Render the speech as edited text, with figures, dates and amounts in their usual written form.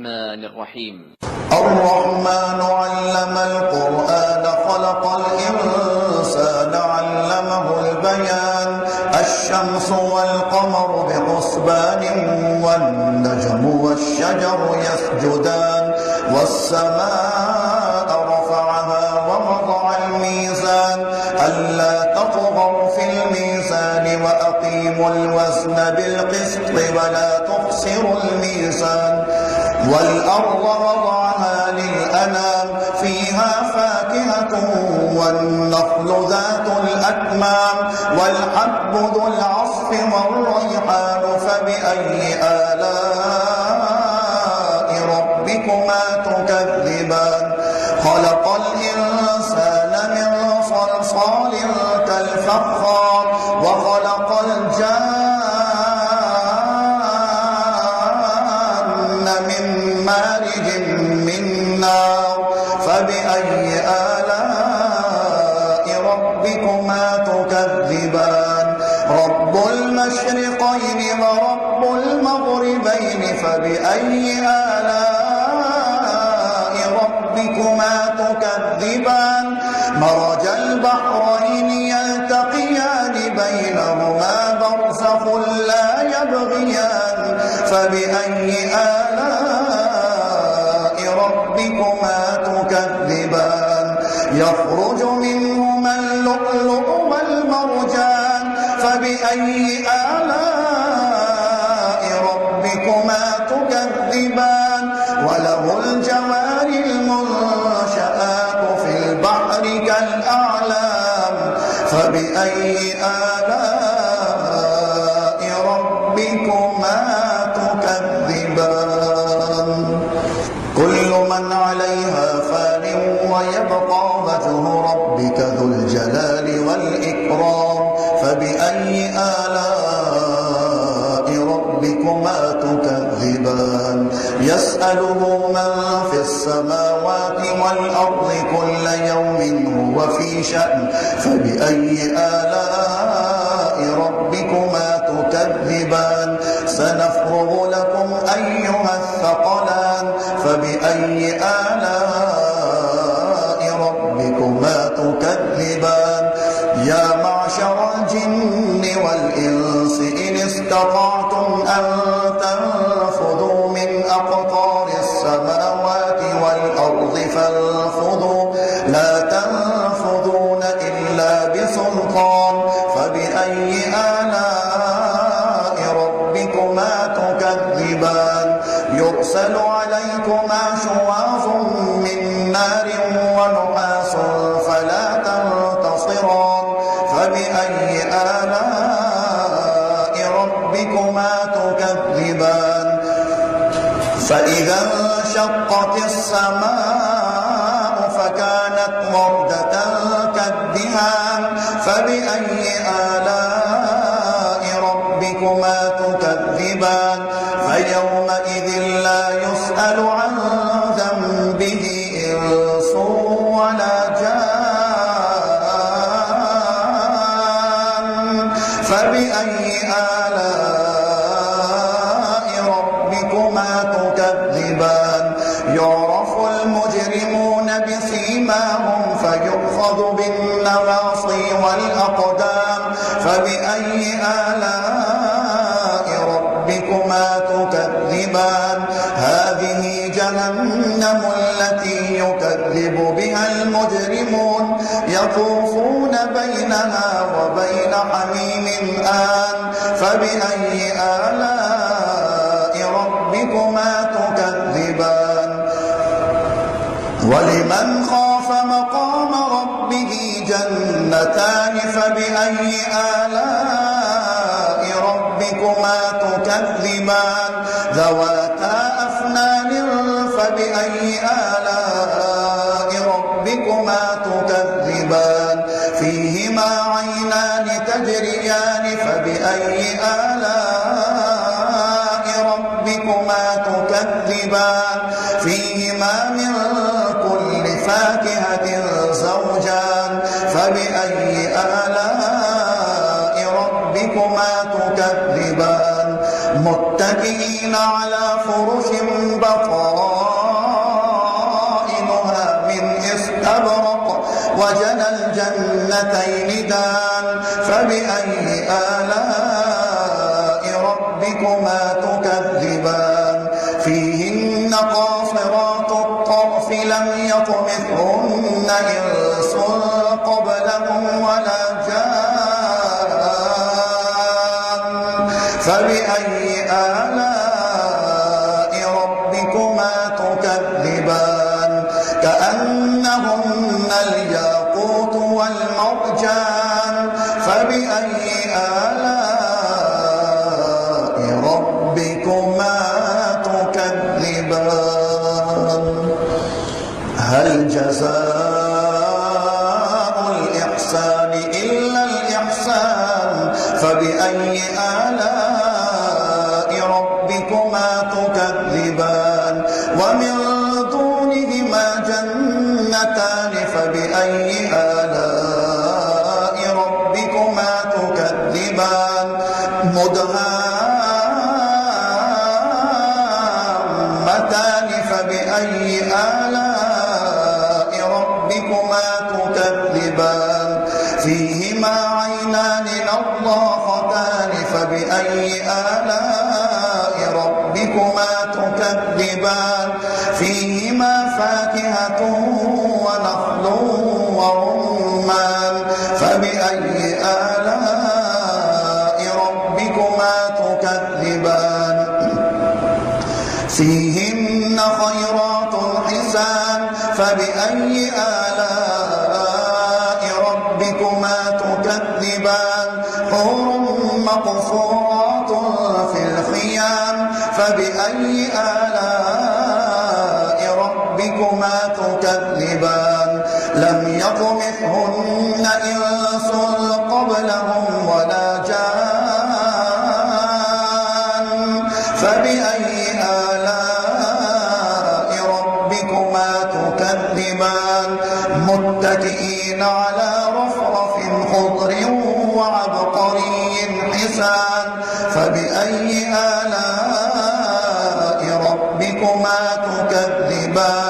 الرحمن الرحيم. الرحمن علم القرآن خلق الإنسان علمه البيان الشمس والقمر بحسبان والنجم والشجر يسجدان والسماء رفعها ووضع الميزان ألا تطغوا في الميزان وأقيموا الوزن بالقسط ولا تخسروا الميزان والأرض وضعها للأنام فيها فاكهة والنخل ذات الأكمام والحب ذو العصف والريحان فبأي آلاء ربكما تكذبان خلق الإنسان من صلصال كالفخار وخلق الجان من مارج من نار فبأي آلاء ربكما تكذبان رب المشرقين ورب المغربين فبأي آلاء ربكما تكذبان مرج البحرين يلتقيان بينهما برزخ لا يبغيان فبأي آلاء ربكما تكذبان يخرج منهما اللؤلؤ والمرجان فبأي آلاء ربكما تكذبان وله الجوار المنشآت في البحر كالأعلام فبأي آلاء ربكما تكذبان كل من عليها فان ويبقى وجه ربك ذو الجلال والإكرام فبأي آلاء ربكما تكذبان يسأله من في السماوات والأرض كل يوم هو في شأن فبأي آلاء ربكما تكذبان سنفرغ لكم أيها الثقلان فبأي آلاء ربكما تكذبان يا معشر الجن والإنس إن استطعتم أن تنفذوا من أقطار السماوات والأرض فانفذوا لا تنفذون إلا بسلطان فبأي آلاء ربكما تكذبان يرسل عليكما شواظ من نار ونحاس فلا تنتصران فبأي آلاء ربكما تكذبان فإذا انشقت السماء فكانت وردة كالدهان فبأي آلاء ربكما تكذبان فيومئذ لا يسأل عن ذنبه إنس ولا جان فبأي آلاء ربكما تكذبان يعرف المجرمون بسيماهم فيؤخذ بالنواصي والأقدام فبأي آلاء ربكما تكذبان هذه جهنم التي يكذب بها المجرمون يطوفون بينها وبين حميم آن فبأي آلاء ربكما تكذبان ولمن خاف مقام ربه جنتان فبأي آلاء ربكما تكذبان ذواتا أفنان فبأي آلاء ربكما تكذبان فيهما عينان تجريان فبأي آلاء ربكما تكذبان فيهما من كل فاكهة زوجان فبأي آلاء ربكما تكذبان متكئين على فرش بطائنها الجنتين دان فبأي آلاء ربكما تكذبان فيهن قاصرات الطرف لم يطمثهن إنس قبلهم ولا جان فبأي آلاء ربكما تكذبان كأنهن الياقوت والمرجان فبأي آلاء ربكما تكذبان هل جزاء الإحسان إلا الإحسان فبأي آلاء ربكما تكذبان ومن دونهما جنتان فبأي آلاء ربكما تكذبان مدهامتان فبأي آلاء ربكما تكذبان فيهما عينان نضاختان فبأي آلاء ربكما تكذبان فيهما فاكهة ونخل ورمان فبأي آلاء ربكما تكذبان فيهن خيرات حسان فبأي آلاء ربكما تكذبان حور مقصورات في الخيام فبأي آلاء ربكما تكذبان لم يطمثهن إنس قبلهم ولا جان فبأي آلاء ربكما تكذبان متكئين على رفرف خضر وعبقري حسان فبأي آلاء ربكما تكذبان